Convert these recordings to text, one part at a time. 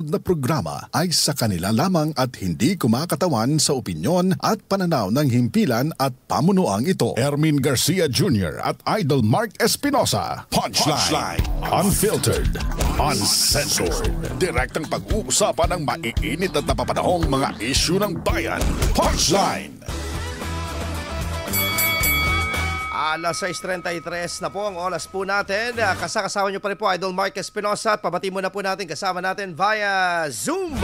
susunod na programa ay sa kanila lamang at hindi kumakatawan sa opinyon at pananaw ng himpilan at pamunuang ito. Ermin Garcia Jr. at Idol Mark Espinosa. Punchline. Unfiltered. Uncensored. Direktang pag-uusapan ng maiinit at napapanahong mga isyu ng bayan. Punchline. Alas 6:33 na po ang oras po natin. Kasama nyo pa rin po Idol Mark Espinosa. Pabati muna po natin kasama natin via Zoom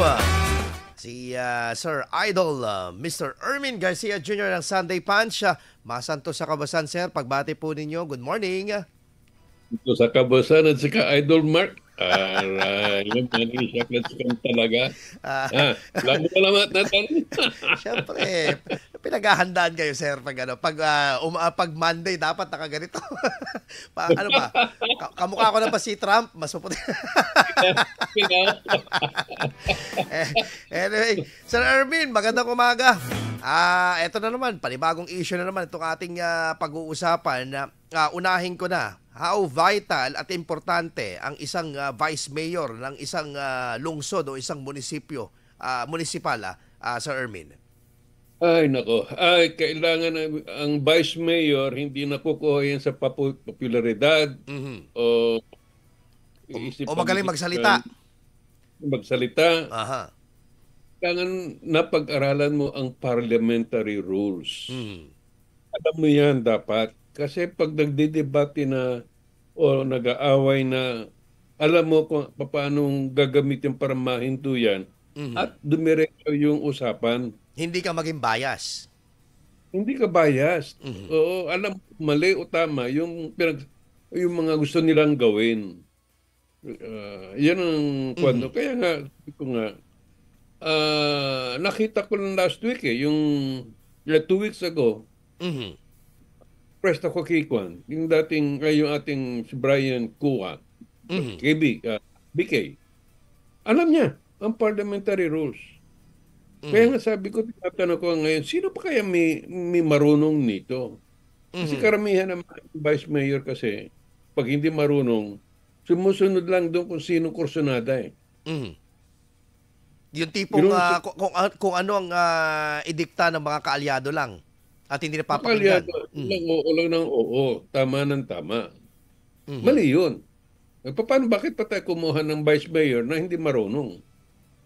si Sir Idol Mr. Ermin Garcia Jr. ng Sunday Punch. Masanto sa Kabasan, sir. Pagbati po ninyo. Good morning. Ito sa Kabasan at saka Idol Mark. Yung manisaklat ka talaga. Salamat natin. Siyempre, pinaghahandaan kayo, sir, pag Monday dapat nakaganito. Ano ba? Kamukha ko na ba si Trump? Mas maputi. Anyway, Sir Ermin, magandang umaga. Eto na naman, panibagong issue na naman itong ating pag-uusapan. Unahin ko na, how vital at importante ang isang vice mayor ng isang lungsod o isang munisipyo, munisipal, Sir Ermin? Ay, nako. Kailangan ang vice mayor hindi nakukuha yan sa popularidad o magaling magsalita. Aha. Kailangan napag-aralan mo ang parliamentary rules. Alam mo yan dapat. Kasi pag nagdidebate na o nag-aaway na, alam mo kung paano gagamitin para mahinto yan at dumiretso yung usapan. Hindi ka maging bias. Hindi ka bias. Oo, alam mali o tama yung mga gusto nilang gawin. Yan ang kwento. Kaya nga, nakita ko lang last week yung 2 weeks ago, presta ko kay Kwan, yung ating si Brian Kuwa, BK. Alam niya ang parliamentary rules. Kaya nga sabi ko, tinatanong ko ngayon, sino pa kaya may marunong nito? Kasi karamihan ng vice mayor kasi, pag hindi marunong, sumusunod lang doon kung sino kursunada eh. Yung tipong kung ano ang idikta ng mga kaalyado lang at hindi napapakinggan. Oo lang ng oo, tama ng tama. Mali yun. Bakit pa tayo kumuha ng vice mayor na hindi marunong?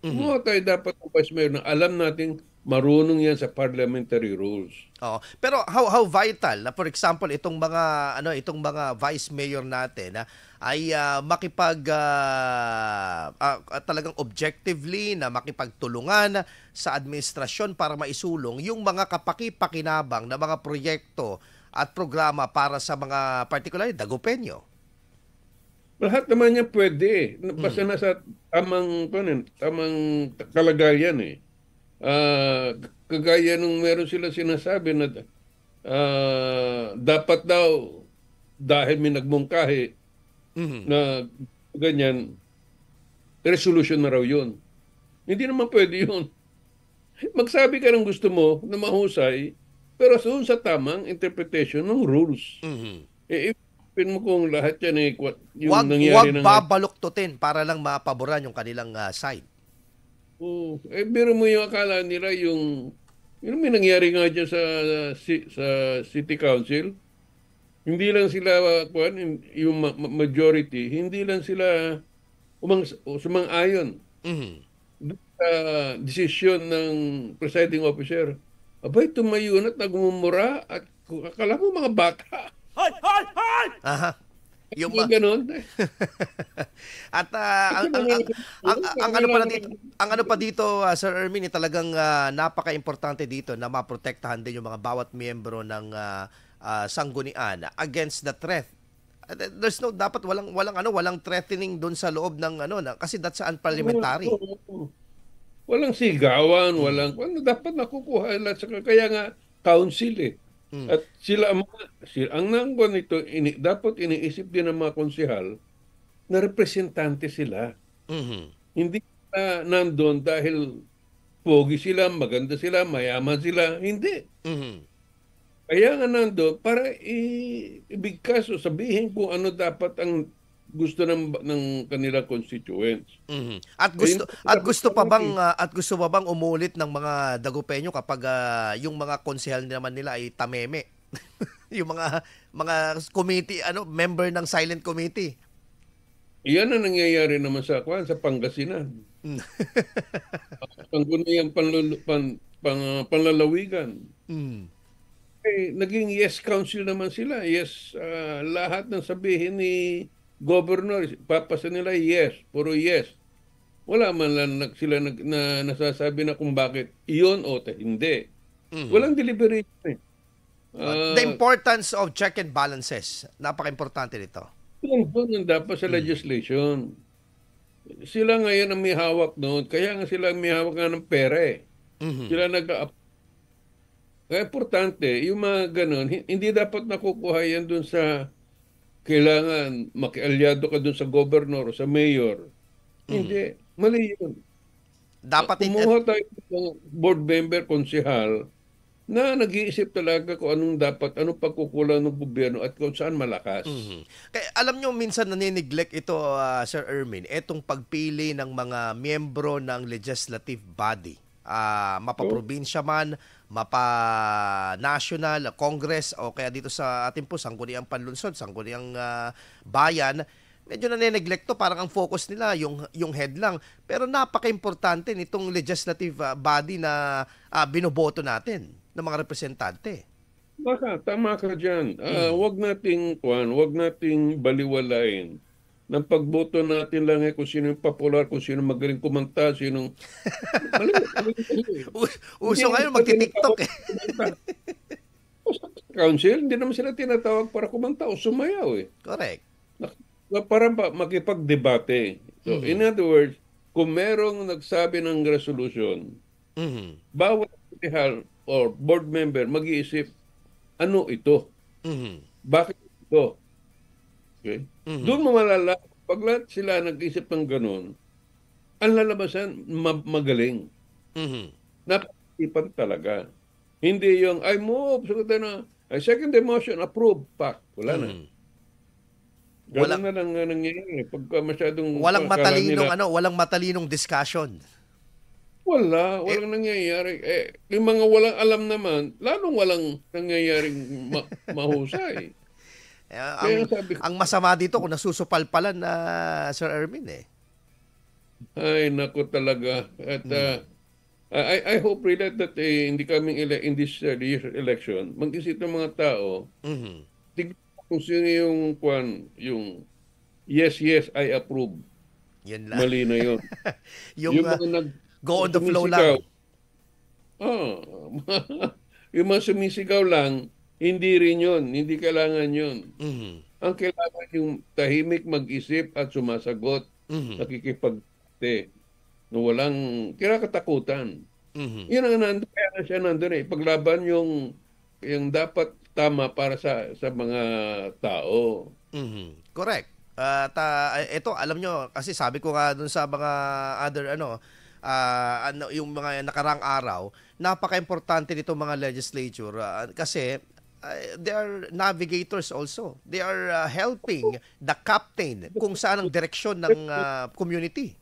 Kumuha tayo dapat ng vice mayor na alam natin marunong yan sa parliamentary rules. Oo. Pero how vital na, for example, itong mga vice mayor natin ay talagang objectively na makipagtulungan sa administrasyon para maisulong yung mga kapaki-pakinabang na mga proyekto at programa para sa mga particularly Dagupeño. Lahat naman yan pwede. Basta nasa tamang kalagayan eh. Kagaya nung meron sila sinasabi na dapat daw dahil may nagmungkahi na ganyan, resolution na raw yun. Hindi naman pwede yun. Magsabi ka ng gusto mo na mahusay, pero sa tamang interpretation ng rules. Ipin mo kung lahat yan yung nangyari ng... Huwag babaluktutin para lang mapaboran yung kanilang side. Biro mo yung akala nila yung may nangyari nga dyan sa City Council. Hindi lang sila, yung majority, hindi lang sila sumang-ayon sa desisyon ng presiding officer. Abay, tumayo at nagmumura at akala mo mga bata. Aha. Yung ganun. At ang ano pa dito, Sir Ermin, talagang napaka-importante dito na maprotektahan din yung mga bawat miyembro ng sanggunian against the threat. There's dapat walang threatening doon sa loob ng kasi that's unparliamentary. Walang sigawan, dapat nakukuha lahat kaya nga council eh. At sila ang nangguan nito, dapat iniisip din ng mga konsehal na representante sila. Hindi na nandun dahil pogi sila, maganda sila, mayaman sila. Hindi. Kaya nga nandun para ibigkas o sabihin kung ano dapat ang gusto ng kanila constituents. At gusto pa bang umulit ng mga Dagupeño kapag yung mga konsehal naman nila ay tameme? Yung mga committee, member ng silent committee. Iyan ang nangyayari naman sa Pangasinan. Ang gunayang panlalawigan. Naging yes council naman sila. Yes, lahat ng sabihin ni governor, papasa nila yes, puro yes. Wala man lang sila na nasasabi na kung bakit iyon o hindi. Walang deliberation. The importance of check and balances. Napaka-importante nito. Doon ang dapat sa legislation. Sila ngayon ang may hawak noon. Kaya nga sila ang may hawak nga ng pera eh. Sila kaya importante, yung mga ganun, hindi dapat nakukuha yan dun sa kailangan makialyado ka dun sa governor o sa mayor. Hindi. Mali yun. Dapat kumuha tayo ng board member, konsehal, na nag-iisip talaga kung anong pagkukulang ng gobyerno at kung saan malakas. Kaya alam nyo, minsan nanineglect ito, Sir Ermin, itong pagpili ng mga miyembro ng legislative body. Mapaprobinsya man, mapa-national, Congress, o kaya dito sa atin po, sangguniang panlunsod, sangguniang bayan, medyo nanineglect to, parang ang focus nila yung head lang. Pero napaka-importante nitong legislative body na binoboto natin ng mga representante. Baka, tama ka dyan. Wag nating baliwalain ng pagboto natin lang kung sino yung popular, kung sino magaling kumanta, sino... Uso ngayon magti-TikTok eh. Council, hindi naman sila tinatawag para kumanta o sumayaw eh. Correct. Para makipag-debate. So, in other words, kung merong nagsabi ng resolution, bawat hal or board member mag-iisip, ano ito? Bakit ito? Okay? Doon mo malala, pag lahat sila nag-isip ng ganun, ang lalabasan, magaling. Napag-isipan talaga. Hindi yung, I move, I second the motion, approve, pak. Wala na. Ganun na lang nangyayari. Pagka masyadong... Walang matalinong discussion. Walang nangyayari. Yung mga walang alam naman, lalong walang nangyayaring mahusay. Ang masama dito kung nasusupalpalan na Sir Ermin eh. Ay, naku talaga. At I hope really that hindi coming in this election, mag-isip ng mga tao, tignan kung sino yung yes, I approve. Yun lang. Mali na yun. yung go on the flow lang. Yung mga sumisigaw lang, hindi rin yun. Hindi kailangan yun. Ang kailangan yung tahimik mag-isip at sumasagot. Nakikipag-te. Na walang kinakatakutan. Yun ang nandun. Kaya na siya nandun eh. Paglaban yung dapat tama para sa mga tao. Correct. Ito, alam nyo, kasi sabi ko nga dun sa mga other yung mga nakarang araw, napaka-importante nito mga legislature kasi they are navigators also. They are helping the captain kung saan ang direksyon ng community.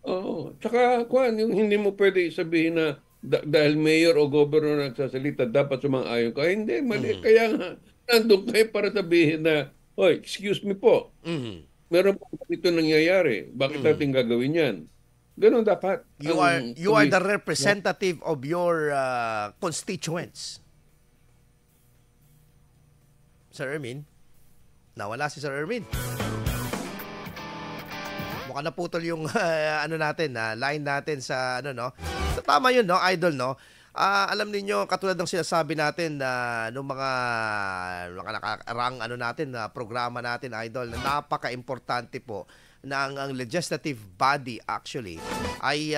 Oo. Tsaka, yung hindi mo pwede sabihin na dahil mayor o governor nagsasalita, dapat sumang-ayon ka. Hindi, mali. Kaya nga, nandun kayo para sabihin na, oy, excuse me po, meron po ito nangyayari. Bakit natin gagawin yan? Ganun dapat. You are the representative of your constituents. Sir Ermin? Nawala si Sir Ermin. Mukhang naputol yung line natin sa Tama yun, no, idol, no? Alam niyo katulad ng sinasabi natin nung mga nakarang programa natin, idol, na napaka-importante po na ang legislative body actually ay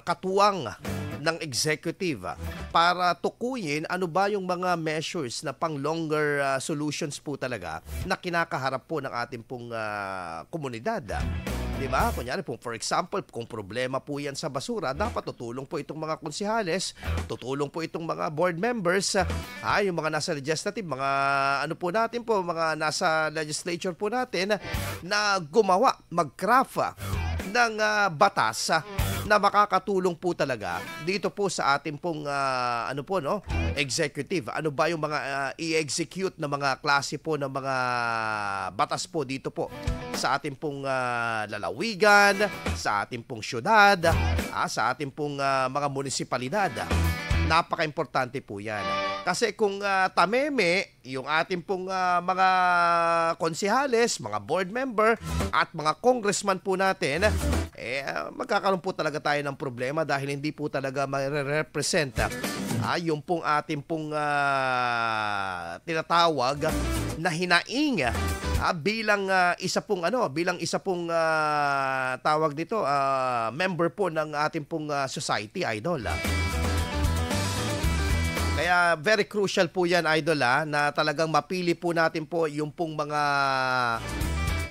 katuwang ng executive para tukuyin ano ba yung mga measures na pang longer solutions po talaga na kinakaharap po ng ating pong komunidad. Di Di ba? Kunyari po, for example, kung problema po yan sa basura, dapat tutulong po itong mga konsihales, tutulong po itong mga board members, yung mga nasa legislative, mga ano po natin po, mga nasa legislature po natin, na gumawa, mag-craft ng batas na makakatulong po talaga dito po sa ating pong executive. Ano ba yung mga i-execute na mga klase po ng mga batas po dito po sa ating pong lalawigan, sa ating pong syudad, sa ating pong mga munisipalidad. Napaka-importante po yan. Kasi kung tameme, yung ating pong mga konsihales, mga board member, at mga congressman po natin, magkakaroon po talaga tayo ng problema dahil hindi po talaga ma-represent yung pong ating pong tinatawag na hinaing bilang isa pong tawag dito, member po ng ating pong society, Idol. Kaya very crucial po yan, Idol, na talagang mapili po natin po yung pong mga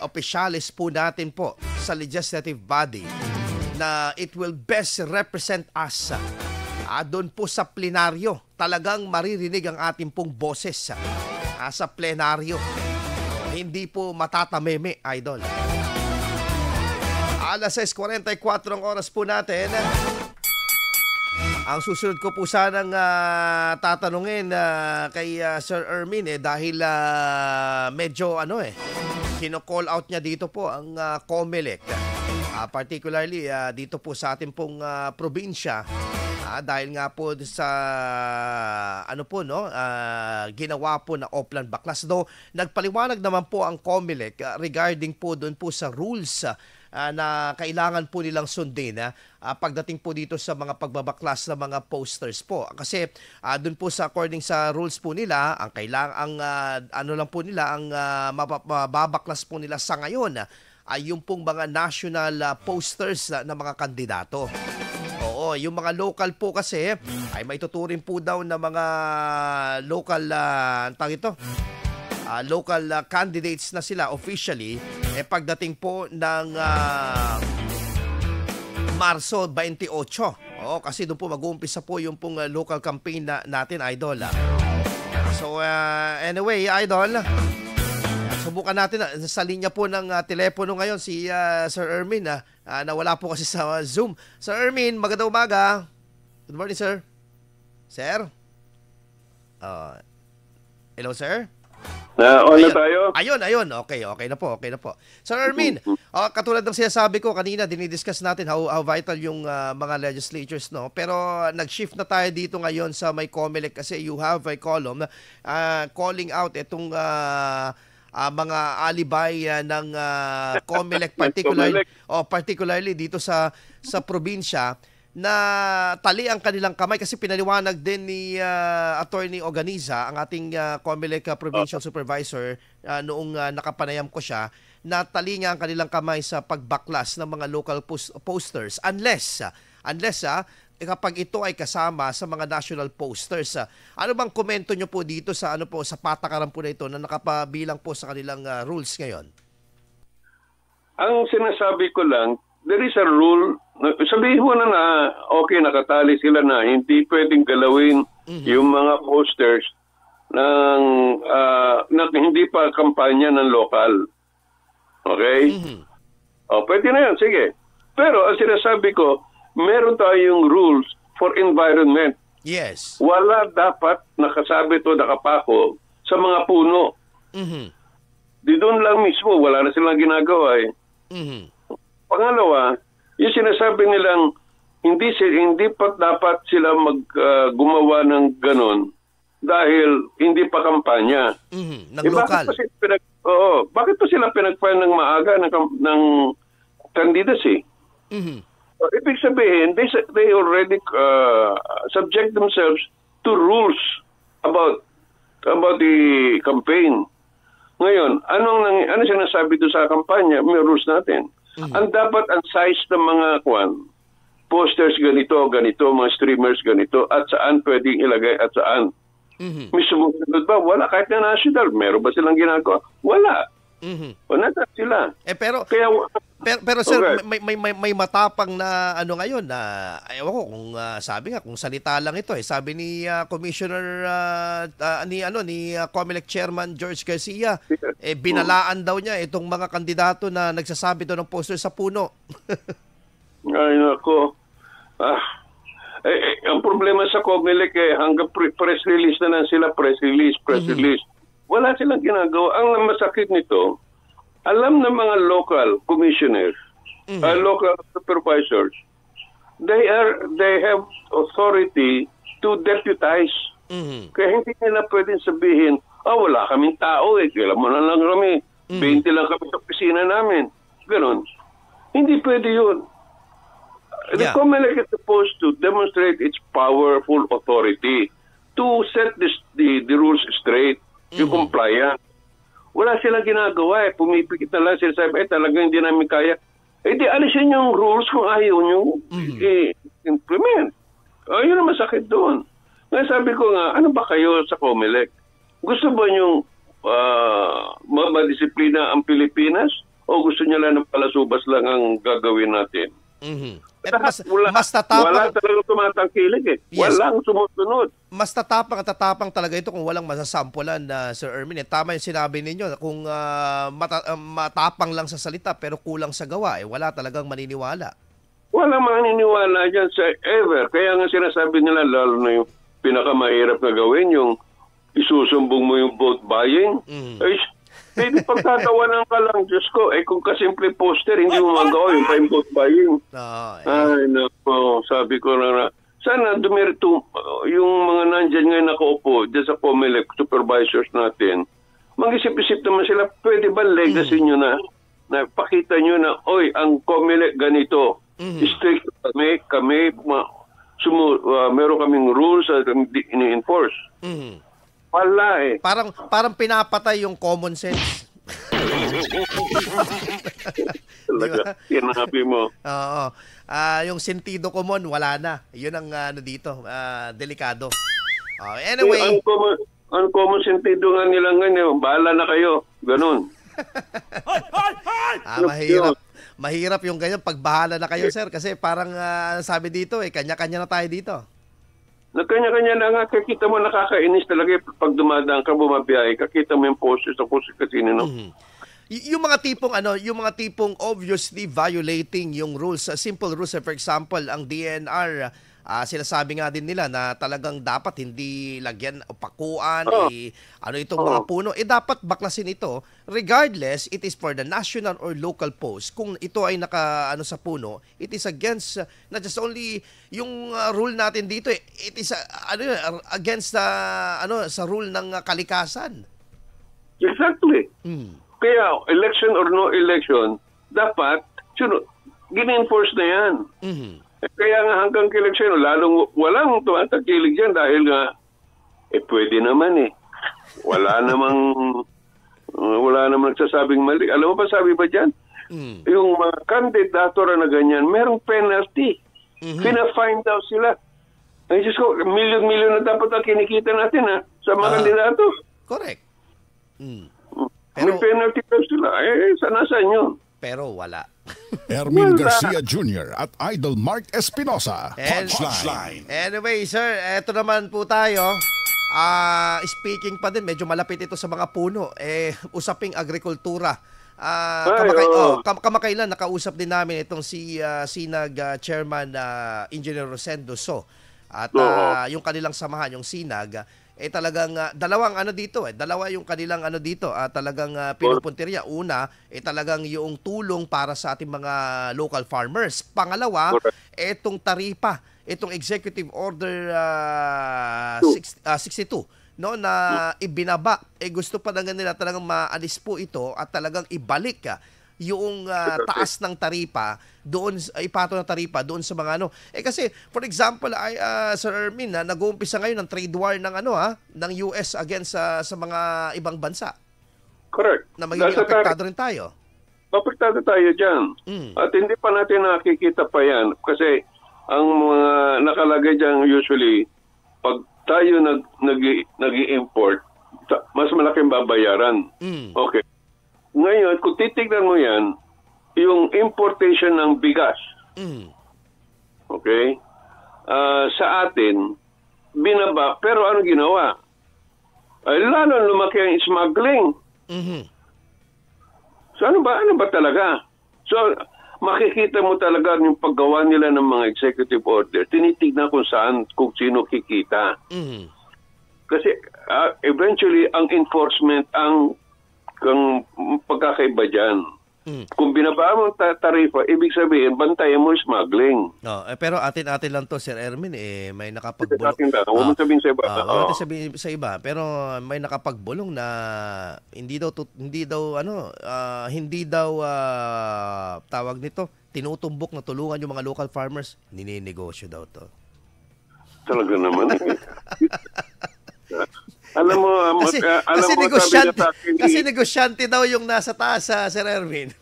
opisyalis po natin po sa legislative body na it will best represent us. Doon po sa plenaryo, talagang maririnig ang ating pong boses sa plenaryo. Hindi po matatameme, Idol. Alas 6:44 ang oras po natin. Ang susunod ko po sanang tatanungin kay Sir Ermin dahil medyo kino-call out niya dito po ang COMELEC. Particularly dito po sa ating pong probinsya. Dahil nga po sa ginawa po na Oplan Baklas. Though nagpaliwanag naman po ang COMELEC regarding po doon po sa rules na kailangan po nilang sundin pagdating po dito sa mga pagbabaklas ng mga posters po. Kasi doon po sa according sa rules po nila, ang mababaklas po nila sa ngayon ay yung pong mga national posters na mga kandidato. Oo, yung mga local po kasi ay may tuturing po daw na mga local local candidates na sila officially pagdating po ng Marso 28. Oo, kasi doon po mag-uumpisa po yung pong local campaign natin, Idol. So anyway, Idol, subukan natin sa linya po ng telepono ngayon si Sir Ermin nawala po kasi sa Zoom. Sir Ermin, magandang umaga. Good morning, sir. Sir? Hello, sir? On na tayo? Ayun. Okay na po. Sir Ermin, katulad ng sinasabi ko kanina, dinidiscuss natin how vital yung mga legislatures, no? Pero nag-shift na tayo dito ngayon sa may COMELEC kasi you have a column calling out itong mga alibay ng COMELEC particularly dito sa probinsya na tali ang kanilang kamay kasi pinaliwanag din ni Attorney Oganiza, ang ating COMELEC Provincial Supervisor, noong nakapanayam ko siya, na tali nga ang kanilang kamay sa pagbaklas ng mga local posters unless kapag ito ay kasama sa mga national posters. Ano bang komento nyo po dito sa sa patakaran po na ito na nakapabilang po sa kanilang rules ngayon? Ang sinasabi ko lang, there is a rule. Sabihin mo na okay, nakatali sila na hindi pwedeng galawin yung mga posters na hindi pa kampanya ng lokal. Okay? Pwede na yan, sige. Pero ang sinasabi ko, meron tayong rules for environment. Yes. Wala dapat nakasabit o nakapako sa mga puno. Di doon lang mismo, wala na silang ginagawa eh. Pangalawa, yung sinasabi nilang hindi pa dapat sila gumawa ng ganon dahil hindi pa kampanya. Ng lokal. Bakit pa sila pinag-file ng maaga ng candidacy? Ibig sabihin, they already subject themselves to rules about the campaign. Ngayon, ano sinasabi doon sa kampanya? May rules natin. Ang dapat ang size ng mga posters ganito, mga streamers ganito, at saan pwedeng ilagay at saan. May sumusunod ba? Wala. Kahit na national, meron ba silang ginagawa? Wala. O nasa sila. Pero Kaya, sir, okay. may matapang na ano ngayon na ewan ko kung sabi nga kung salita lang ito sabi ni Commissioner ni COMELEC Chairman George Garcia binalaan daw niya itong mga kandidato na nagsasabi daw ng poster sa puno. Ay, nako. Ang problema sa COMELEC hanggang press release na lang sila, press release. Wala silang ginagawa. Ang masakit nito, alam ng mga local commissioners, local supervisors, they have authority to deputize. Kaya hindi nila pwedeng sabihin, wala kaming tao kailan mo na lang kami, 20 lang kami sa opisina namin. Ganon. Hindi pwede yun. The COMELEC is supposed to demonstrate its powerful authority to set the rules straight, yung compliance. Wala silang ginagawa pumipikit na lang sila sabi, talagang hindi namin kaya. Di alisin yung rules kung ayaw nyo implement. Yun ang masakit doon. Ngayon sabi ko nga, ano ba kayo sa COMELEC? Gusto ba nyo madisiplina ang Pilipinas? O gusto nyo lang ng palasubas lang ang gagawin natin? At mas tatapang. Wala talagang tumatangkilig Yes. Walang sumusunod. Mas tatapang at tatapang talaga ito kung walang masasampulan na Sir Ermin. Tama yung sinabi ninyo kung matapang lang sa salita pero kulang sa gawa wala talagang maniniwala. Walang maniniwala dyan sa ever. Kaya nga sinasabi nila lalo na yung pinakamahirap na gawin yung isusumbong mo yung vote buying. Hindi pagtatawanan ka lang, Diyos ko. Kung kasimple poster, hindi mo magawa yung vote buying. Ay, nako. Sabi ko na sana dumirito yung mga nandyan ngayon nakaupo dyan sa COMELEC supervisors natin. Mag-isip-isip naman sila, pwede ba legacy nyo na pakita nyo na, ang COMELEC ganito. Strict kami meron kaming rules at ini-enforce. Wala Parang pinapatay yung common sense. Talaga, sinabi mo. Oo. Yung sentido common, wala na. Yun ang dito, delikado. Anyway. Ang common sentido nga nila ngayon, bahala na kayo. Ganun. Mahirap yung ganyan. Pagbahala na kayo, sir. Kasi parang sabi dito, kanya-kanya na tayo dito. Nagkanya-kanya na nga, kakita mo nakakainis talaga pag dumadaan ka, bumabiyahe, kakita mo yung posters sa poster kasi no? Yung mga tipong obviously violating yung rules, simple rules. For example, ang DNR, sinasabi nga din nila na talagang dapat hindi lagyan o pakuan, itong mga puno. Dapat baklasin ito, regardless, it is for the national or local post. Kung ito ay sa puno, it is against, not just only yung rule natin dito, it is against sa rule ng kalikasan. Exactly. Kaya election or no election, dapat gin-enforce na yan. Kaya nga hanggang eleksyon, lalong walang tumatagkilig dyan dahil nga, pwede naman Wala namang nagsasabing mali. Alam mo pa sabi ba dyan? Yung mga kandidato na ganyan, merong penalty. Pina-fine daw sila. Ay, Diyos ko, milyon-milyon na dapat ang kinikita natin sa mga kandidato. Correct. May penalty daw sila. Saan yun? Pero wala. Ermin Garcia Jr. at Idol Mark Espinosa. Punchline. Anyway, sir, eto naman po tayo. Speaking pa din, medyo malapit ito sa mga puno. Usaping agrikultura. Kamakailan, nakausap din namin itong si SINAG Chairman Engineer Rosendo So. At yung kanilang samahan, yung SINAG, talagang dalawa yung kanilang talagang pinupuntirya. Una, talagang yung tulong para sa ating mga local farmers. Pangalawa, itong taripa, itong Executive Order 62 na ibinaba. Gusto pa na nila talagang maalis po ito at talagang ibalik yung taas ng taripa doon, ipato ng taripa doon sa mga kasi for example Sir Ermin, nag-uumpisa ngayon ng trade war ng US against sa mga ibang bansa. Correct. Na magiging apektado rin tayo. Apektado tayo dyan. At hindi pa natin nakikita pa yan kasi ang mga nakalagay dyan usually pag tayo nag-i-import mas malaking babayaran. Okay. Ngayon, kung titignan mo yan, yung importation ng bigas, okay, sa atin, binaba, pero ano ginawa? Lalo lumaki ang smuggling. So ano ba talaga? So, makikita mo talaga yung paggawa nila ng mga executive order, tinitignan kung sino kikita. Kasi eventually, ang enforcement ang pagkakaiba dyan. Kung binaba mo tarifa, ibig sabihin, bantayan mo smuggling. No, pero atin-atin lang to, Sir Ermin, may nakapagbulong. Huwag mo sabihin sa iba. Huwag natin sabihin sa iba, pero may nakapagbulong na hindi daw tawag nito, tinutumbok na tulungan yung mga local farmers, nininegosyo daw to. Talaga naman. Alam mo, kasi negosyante daw yung nasa taas, Sir Erwin.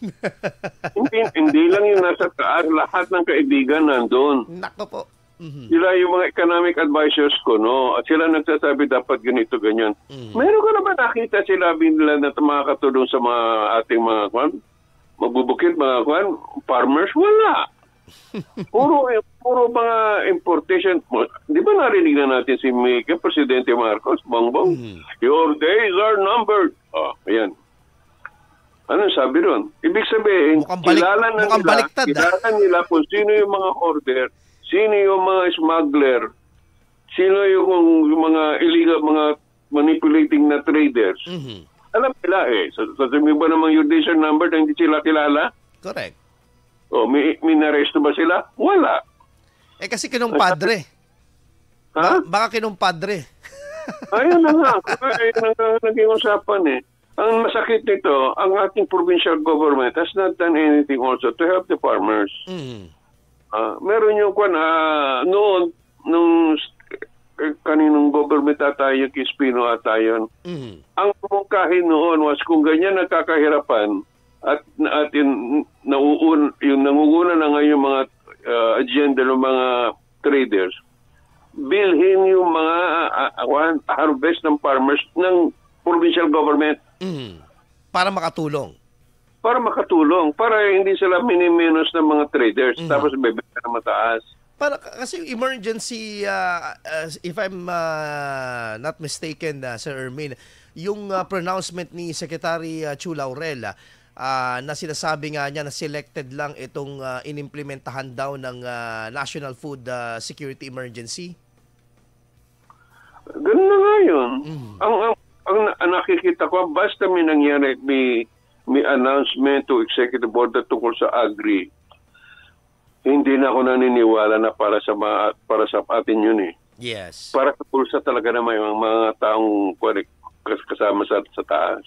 hindi lang yung nasa taas, lahat ng kaibigan nandun. Nako po. Sila yung mga economic advisors ko, no? At sila nagsasabi dapat ganito, ganyan. Meron ka na ba nakita sila nila na makakatulong sa mga ating mga magbubukid, mga farmers? Wala. Puro mga importation. Di ba narinig na natin si Presidente Marcos, Bongbong? Your days are numbered. Ayan. Ano sabi doon? Ibig sabihin, kilala nila kung sino yung mga order, sino yung mga smuggler, sino yung mga illegal, mga manipulating na traders. Alam nila sasabihin ba namang your days are numbered na hindi sila kilala? Correct. May naresto ba sila? Wala. Kasi kinumpadre. Ha? Baka kinumpadre. Ayun na nga. Ayun na naging usapan Ang masakit nito, ang ating provincial government has not done anything also to help the farmers. Meron yung noon, nung kaninong government atayo, Kispino atayon, ang mungkahin noon was kung ganyan nagkakahirapan, at yung nangunguna na ngayon yung mga agenda ng mga traders, bilhin yung mga harvest ng farmers ng provincial government. Para makatulong. Para hindi sila miniminus ng mga traders, tapos bebenta na mataas. Kasi emergency, if I'm not mistaken, Sir Ermin, yung pronouncement ni Secretary Chu Laurel, na sinasabi nga niya na selected lang itong inimplementahan daw ng National Food Security Emergency? Ganun na nga yun. Ang nakikita ko, basta may nangyari, may announcement to Executive Board na tungkol sa agri, hindi na ako naniniwala na para sa atin yun Yes. Para sa pulsa talaga na may mga taong kasama sa taas.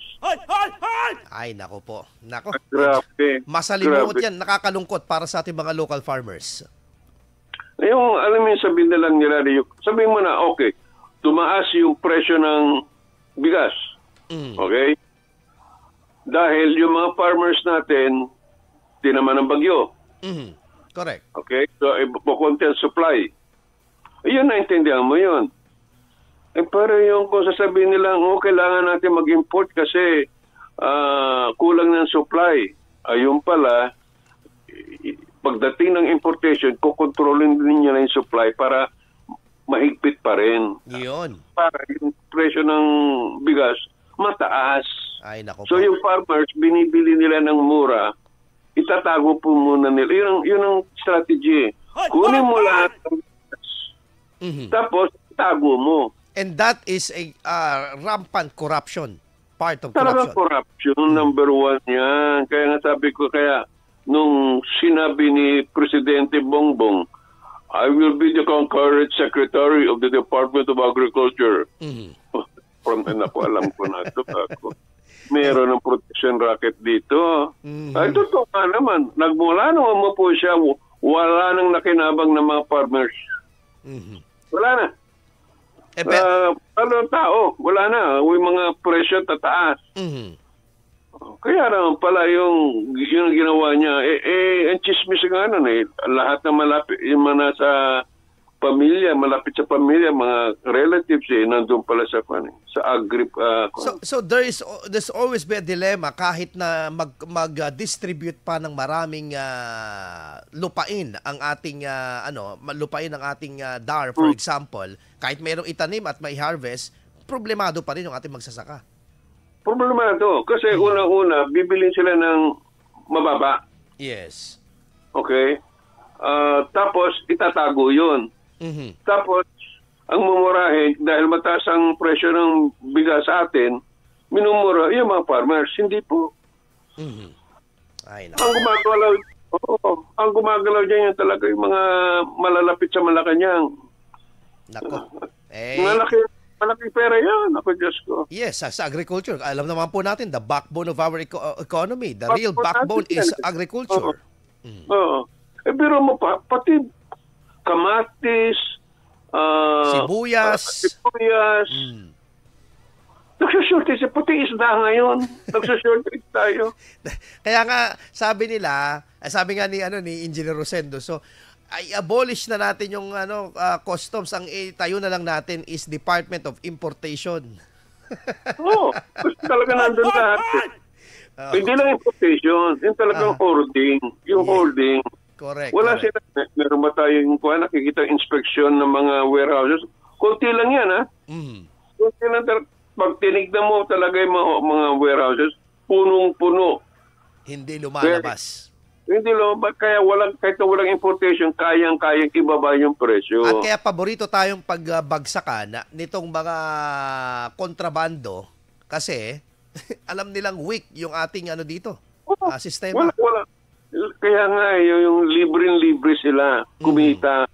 Ay, nako po. Nako. Grabe. Masalimuot yan. Nakakalungkot para sa ating mga local farmers. Yung, alam mo yung sabihin na lang nila, sabihin mo na, okay, tumaas yung presyo ng bigas. Okay? Dahil yung mga farmers natin, tinaman ng bagyo. Correct. Okay? So, ipokonti ang supply. Ayun, naintindihan mo yun. Pero yung kung sasabihin nila, kailangan natin mag-import kasi kulang ng supply. Ayun pala, pagdating ng importation, kukontrolin din nila yung supply para mahigpit pa rin. Yun. Para yung presyo ng bigas mataas. Ay, nako. So yung farmers, binibili nila ng mura, itatago po muna nila. Yun ang strategy. Kunin mo lahat ng bigas. Tapos, tago mo. And that is a rampant corruption. Part of Talagang corruption, number one yan. Kaya nga sabi ko, nung sinabi ni Presidente Bongbong, I will be the concurrent secretary of the Department of Agriculture. Alam ko na ito. Meron ng protection racket dito. Ay, totoo nga naman. Nagmula naman mo po siya, wala nang nakinabang ng mga farmers. Wala na. Tao, wala na. Yung mga presyo tataas. Kaya naman pala yung ginawa niya, ang chismis nga nun lahat na malapit, yung mga nasa pamilya, malapit sa pamilya, mga relatives nandun pala sa So there's always be a dilemma kahit na mag-distribute pa ng maraming lupain ang ating lupain ng ating DAR, for example, kahit mayroong itanim at may harvest, problemado pa rin yung ating magsasaka. Problemado kasi una-una bibilin sila ng mababa. Yes. Okay? Tapos itatago 'yun. Tapos, ang mumurahin, dahil mataas ang presyo ng bigas sa atin, minumura yung mga farmers. Hindi po. Ay, ang gumagalaw dyan yung talaga yung mga malalapit sa Malacanang. Nako. Malaking pera yan. Ako, Diyos ko. Yes, sa agriculture. Alam naman po natin, the backbone of our economy. The real backbone is agriculture. Oo. Pero mo pa, pati kamatis, sibuyas. Nagsushortage, pati isda ngayon. Nagsushortage tayo. Kaya nga, sabi nga ni Engineer Rosendo, so, ay abolish na natin yung customs. Ang tayo na lang natin is Department of Importation. Oo. Talaga nandun lahat. Hindi lang importation. Yung talagang hoarding. Yung hoarding. Correct. Wala sila. Meron ba tayong nakikita inspeksyon ng mga warehouses? Kunti lang yan, ha? Kunti lang. Pag tinignan mo talaga yung mga warehouses, punong-puno. Hindi lumalabas. Hindi lumabas. Kaya kahit walang importation, kayang-kayang ibaba yung presyo. At kaya paborito tayong pagbagsakan nitong mga kontrabando kasi alam nilang weak yung ating dito, sistema. Wala. Kaya nga, yung libre-libre sila, kumita.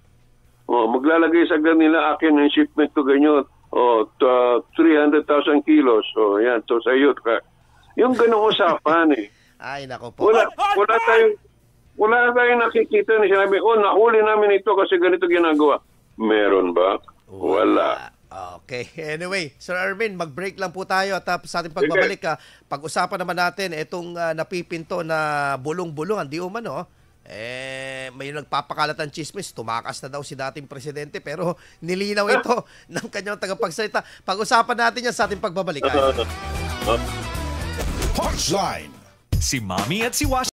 Maglalagay sa ganila, akin ng shipment ko ganyan. 300,000 kilos. Yan, to sa iyo. Yung ganong usapan Ay, nako po. Wala tayong nakikita na sinabi, nahuli namin ito kasi ganito ginagawa. Meron ba? Wala. Okay. Anyway, Sir Ermin, mag-break lang po tayo at sa ating pagbabalik, pag-usapan naman natin itong napipinto na bulong-bulungan. Di umano, may nagpapakalat ng chismis, tumakas na daw si dating presidente pero nilinaw ito ng kanyang tagapagsalita. Pag-usapan natin yan sa ating pagbabalik. Punchline! Si Mami at si Wash.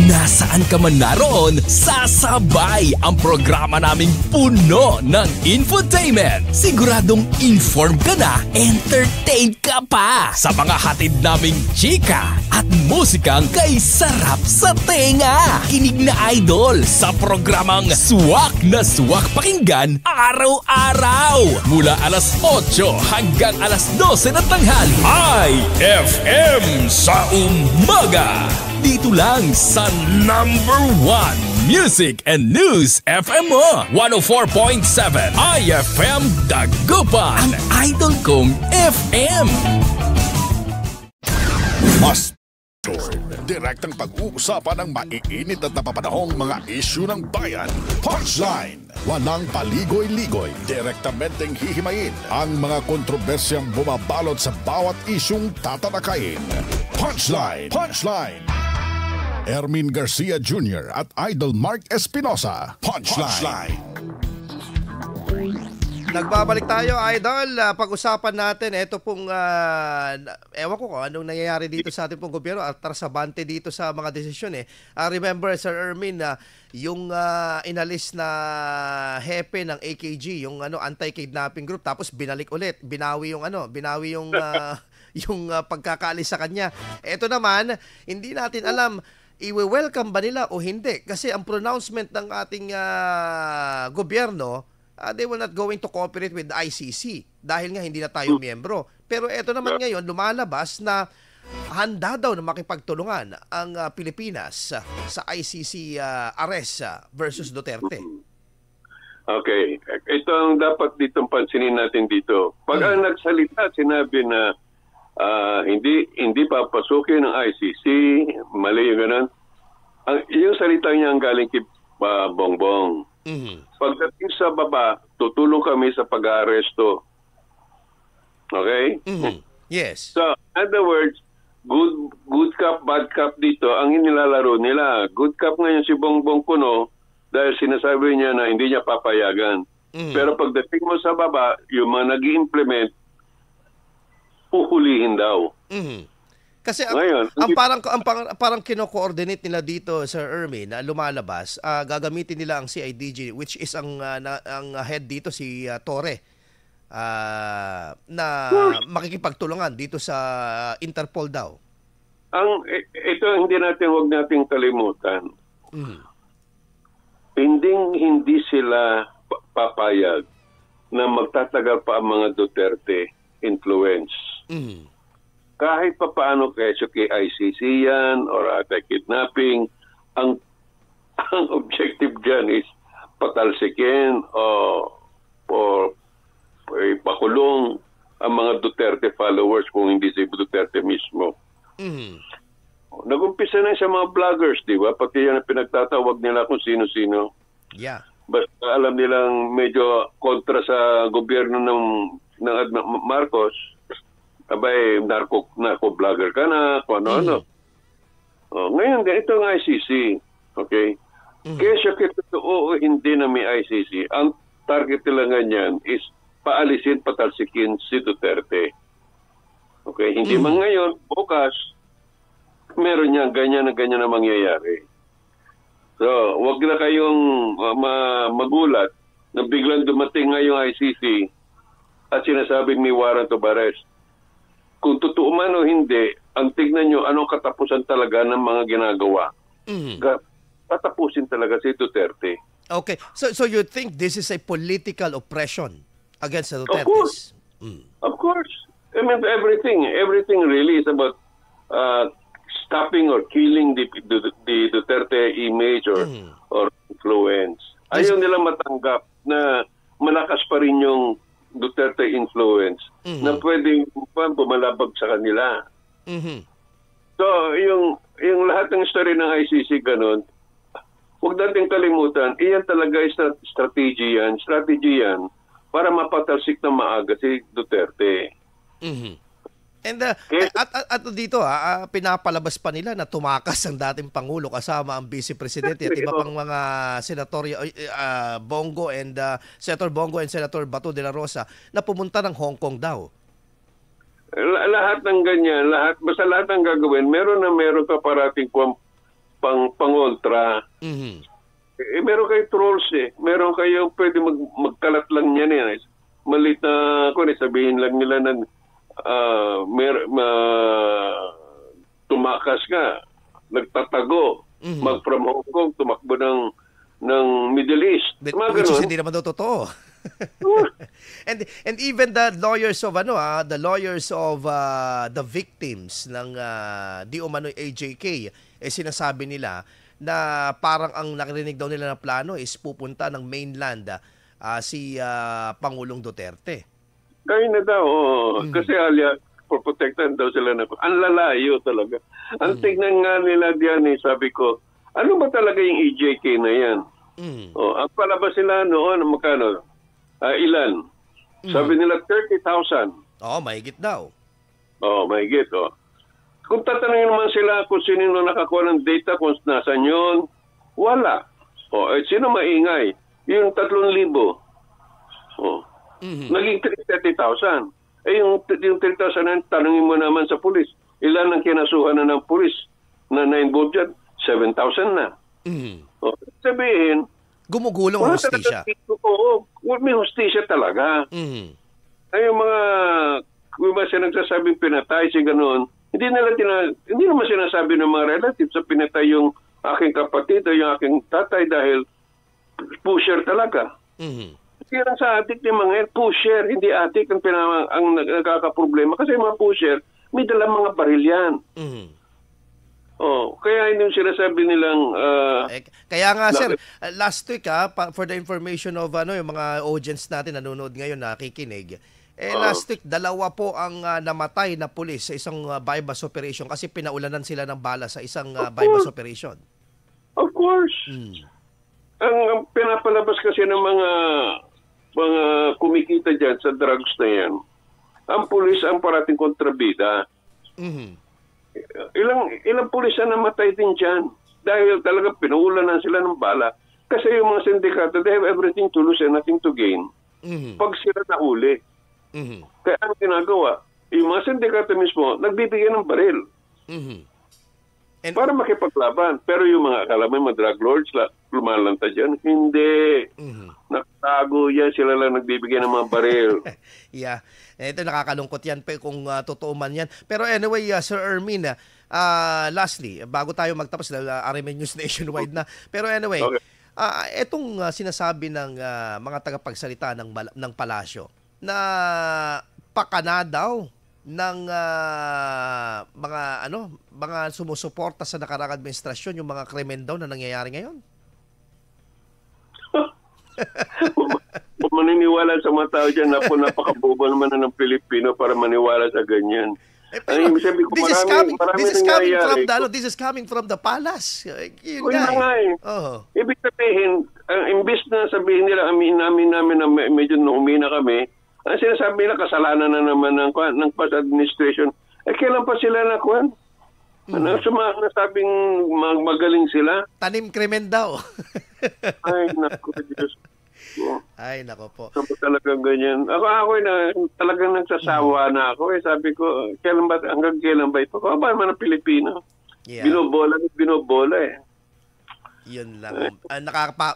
Nasaan ka man naroon, sasabay ang programa naming puno ng infotainment. Siguradong informed ka na, entertained ka pa sa mga hatid naming chika at musikang kay sarap sa tenga. Kinig na idol sa programang Swak na Swak pakinggan araw-araw mula alas 8 hanggang alas 12 ng tanghali. IFM sa umaga. Dito lang sa #1 Music and News FM mo. 104.7 IFM Dagupan. Ang idol kong FM. Mas direktang pag-uusapan ng maiinit at napapanahong mga isyu ng bayan. Punchline! Walang paligoy-ligoy. Direktamenteng hihimayin ang mga kontrobersyang bumabalot sa bawat isyung tatalakayin. Punchline! Punchline! Ermin Garcia Jr. at Idol Mark Espinosa. Punchline! Nagbabalik tayo, Idol. Pag-usapan natin, ito pong, ewan ko kung anong nangyayari dito sa ating pong gobyerno at trasabante dito sa mga desisyon. Remember, Sir Ermin, yung inalis na hepe ng AKG, yung anti-kidnapping group, tapos binalik ulit, binawi yung yung pagkakaalis sa kanya. Ito naman, hindi natin alam, i-welcome ba nila o hindi? Kasi ang pronouncement ng ating gobyerno, they will not going to cooperate with the ICC dahil nga hindi na tayo miyembro. Pero ito naman ngayon, lumalabas na handa daw na makipagtulungan ang Pilipinas sa ICC arrest versus Duterte. Okay. Ito ang dapat ditong pansinin natin dito. Pag ang nagsalita, sinabi na hindi papasukin ng ICC, mali yung ganun. Yung salita niya ang galing kay Bongbong. Pagdating sa baba, tutulong kami sa pag-aaresto. Okay? Yes. So, in other words, good cop, bad cop dito ang inilalaro nila. Good cop ngayon si Bongbong Puno dahil sinasabi niya na hindi niya papayagan. Pero pagdating mo sa baba, yung mga nag-i-implement, puhulihin daw. Kasi Ngayon, parang kino-coordinate nila dito, Sir Ermin, na lumalabas, gagamitin nila ang CIDG, which is ang head dito si Torre, na makikipagtulungan dito sa Interpol daw. Ito huwag nating kalimutan. Hindi sila papayag na magtatagal pa ang mga Duterte influence. Kahit pa paano kay ICC yan or kidnapping, ang objective dyan is patalsikin o ipakulong ang mga Duterte followers kung hindi si Duterte mismo. Nag-umpisa na sa mga vloggers, di ba? Pati yan ang pinagtatawag nila kung sino-sino. Yeah. Basta alam nilang medyo kontra sa gobyerno ng Marcos, abay, narco-vlogger ka na, kung ano-ano. Ngayon, ito ang ICC. Okay? Kaya siya totoo hindi na may ICC. Ang target nila ganyan is paalisin, patalsikin si Duterte. Okay? Hindi man ngayon, bukas, meron niya ganyan na mangyayari. So, wag na kayong magulat na biglang dumating nga yung ICC at sinasabing may warrant of arrest. Kung totoo man o hindi, ang tignan nyo anong katapusan talaga ng mga ginagawa. Katapusin talaga si Duterte. Okay. So you think this is a political oppression against the Dutertes? Of course. Of course. I mean, everything really is about stopping or killing the Duterte image or influence. Ayaw nila matanggap na malakas pa rin yung Duterte influence na pwedeng bumalabag sa kanila. So, yung lahat ng story ng ICC ganun, huwag natin kalimutan, iyan talaga ay strategy yan para mapatalsik na maaga si Duterte. And at dito pinapalabas pa nila na tumakas ang dating Pangulo kasama ang Vice Presidente at iba pang mga Senator Bongo and Senator Bongo and Senator Bato de la Rosa na pumunta ng Hong Kong daw. Lahat ng ganyan, basta lahat ng gagawin, meron ka parating pangontra. Meron kayo trolls meron kayo pwede magkalat lang yan malit na sabihin lang nila na tumakas nga, nagtatago, from Hong Kong, tumakbo ng Middle East. Which is hindi naman totoo. and even the lawyers of the victims ng di umano'y AJK sinasabi nila na parang ang nakarinig daw nila na plano is pupunta ng mainland si Pangulong Duterte. Kaya na daw, kasi protektahan daw sila na. Ang lalayo talaga. Ang tignan nga nila diyan sabi ko, ano ba talaga yung EJK na yan? Ang palabas sila noon, magkano? Ilan? Sabi nila 30,000. Mahigit daw. Mahigit. Kung tatanungin naman sila kung sino nakakuha ng data, kung nasan yun, wala. Sino maingay? Yung 3,000. Naging 30,000. Yung 30,000 na tanungin mo naman sa pulis. Ilan ang kinasuhan na ng pulis na na-involved dyan? 7,000 na. Sabihin, gumugulong ang hustisya. May hustisya talaga. Ay, yung mga nagsasabing pinatay si gano'n, hindi naman sinasabi ng mga relatives sa pinatay yung aking kapatid o yung aking tatay dahil pusher talaga. Kaya sa adik ni mga pusher, hindi adik ang nagkakaproblema kasi mga pusher, may dalang mga baril yan. Kaya hindi sinasabi nilang kaya nga sir, last week for the information of yung mga audience natin nanonood ngayon nakikinig. Last week 2 po ang namatay na pulis sa isang bypass operation kasi pinaulanan sila ng bala sa isang bypass operation. Of course. Ang pinapalabas kasi ng mga kumikita dyan sa drugs na yan, ang pulis ang parating kontrabida. ilang pulis na namatay din dyan. Dahil talaga pinuulanan sila ng bala. Kasi yung mga sindikato, they have everything to lose and nothing to gain. Pag sila nahuli. Kaya ang ginagawa, yung mga sindikato mismo, nagbibigay ng baril. Para makipaglaban. Pero yung mga, akala mo yung mga drug lords, lumalanta dyan. Hindi. Nakatago yan. Sila lang nagbibigay ng mga baril. Yeah. Ito nakakalungkot yan kung totoo man yan. Pero anyway, Sir Ermin, lastly, bago tayo magtapos, RMN News Nationwide na. Pero anyway, Okay. Etong sinasabi ng mga tagapagsalita ng palasyo na pakana daw ng mga sumusuporta sa nakaraang administrasyon yung mga krimen daw na nangyayari ngayon. Kung maniniwala sa mga tao dyan, napakabobo naman na ng Pilipino para maniwala sa ganyan. Pero, this is coming from the palace. Yun nga eh. Ibig sabihin, imbis na sabihin nila, amin namin na medyo umina kami, ang sinasabi nila, kasalanan na naman ng past administration. Kailan pa sila nakuhan? Nasabing magaling sila? Tanim krimen daw. Ay, naku, Diyos. Ay, nako po. So, talagang ganyan. Ako na talagang nagsasawa na ako. Sabi ko, hanggang kailan ba ito? Ba naman ang Pilipino? Yeah. Binobola eh. Yun lang.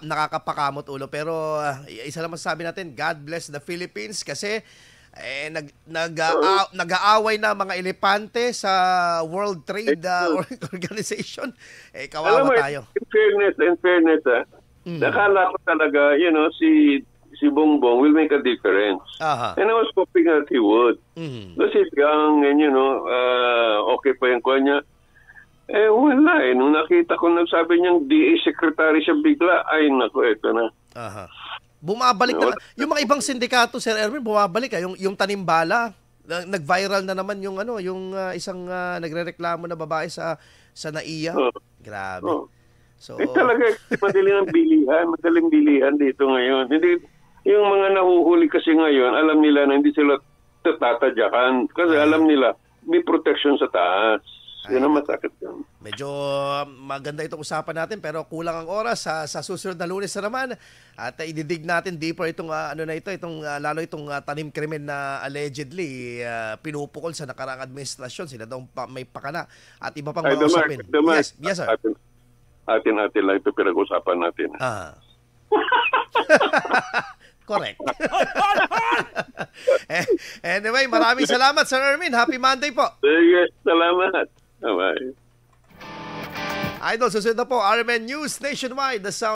Nakakapakamot ulo. Pero isa lang masasabi natin, God bless the Philippines kasi nag-aaway na mga elepante sa World Trade Organization. Kawawa tayo. In fairness, nakala ko talaga, si Bongbong will make a difference. And I was hoping that he would. Because he's young and, okay pa yung kanya. Wala eh. Nung nakita ko nagsabi niyang DA secretary siya bigla, ay naku, eto na. Bumabalik na. Yung mga ibang sindikato, Sir Erwin, bumabalik. Yung tanimbala, nag-viral na naman yung isang nagrereklamo na babae sa NAIA. Grabe. So, talaga, madaling bilihan dito ngayon. Hindi, yung mga nahuhuli kasi ngayon, alam nila na hindi sila tatadyakan. Kasi alam nila, may protection sa taas. Yun ang masakit yan. Medyo maganda itong usapan natin pero kulang ang oras sa susunod na Lunes na naman at ididig natin deeper itong lalo itong tanim krimen na allegedly pinupukol sa nakaraang administrasyon. Sila daw may pakana at iba pang mga usapin. Yes, sir. Atin lang ito pinag-usapan natin. Correct. Anyway, maraming salamat, Sir Ermin. Happy Monday po. Sige, salamat. Bye-bye. Idol, susunod na po, RMN News Nationwide, the sound